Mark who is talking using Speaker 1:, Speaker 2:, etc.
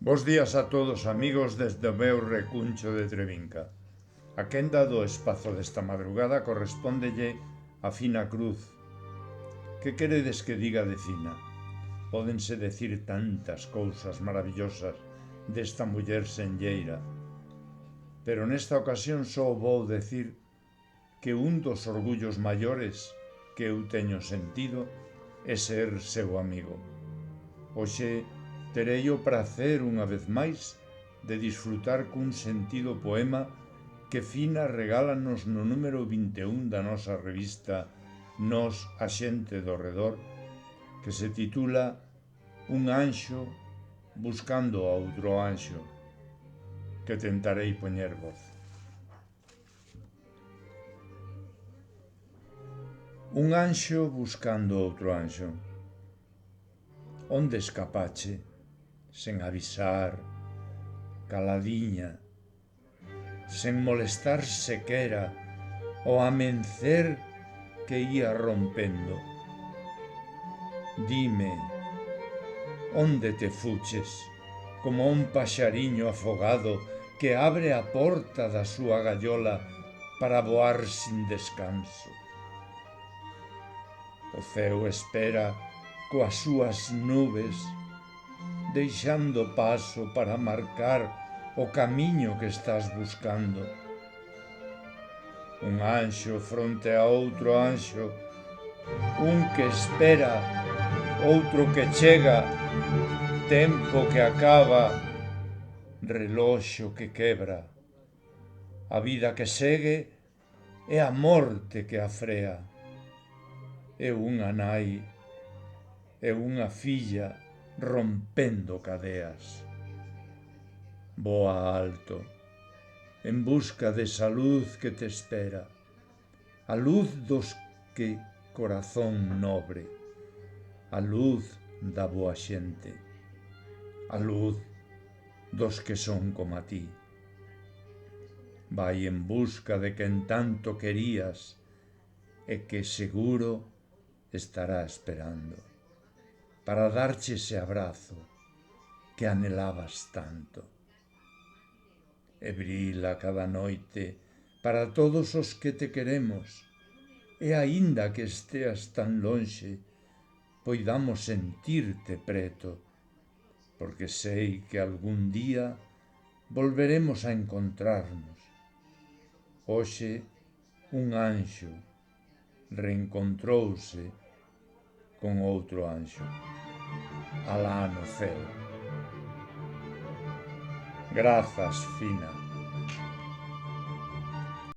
Speaker 1: Bos días a todos, amigos, desde o meu recuncho de Trevinca. A quenda do espazo desta madrugada correspóndelle a Fina Cruz. Que queredes que diga de Fina? Pódense decir tantas cousas maravillosas desta muller senlleira, pero nesta ocasión só vou decir que un dos orgullos maiores que eu teño sentido é ser seu amigo. Hoxe terei o prazer unha vez máis de disfrutar cun sentido poema que Fina regálanos no número 21 da nosa revista Nós, a xente do redor, que se titula Un anxo buscando a outro anxo, que tentarei poñer voz. Un anxo buscando outro anxo. Onde escapache, sen avisar, caladiña, sen molestar sequera o amencer que ia rompendo? Dime, onde te fuches, como un paxariño afogado que abre a porta da súa gallola para voar sin descanso? O ceo espera coas súas nubes, deixando paso para marcar o camiño que estás buscando. Un anxo fronte a outro anxo, un que espera, outro que chega, tempo que acaba, reloxo que quebra. A vida que segue é a morte que a frea. É unha nai, é unha filla rompendo cadeas. Voa alto, en busca desa luz que te espera, a luz dos que corazón nobre, a luz da boa xente, a luz dos que son coma ti. Vai en busca de quen tanto querías e que seguro estará esperando para darche ese abrazo que anhelabas tanto. E brila cada noite para todos os que te queremos, e aínda que esteas tan lonxe, poidamos sentirte preto, porque sei que algún día volveremos a encontrarnos. Hoxe un anxo reencontrouse con outro anxo, alá no ceo. Grazas, Fina.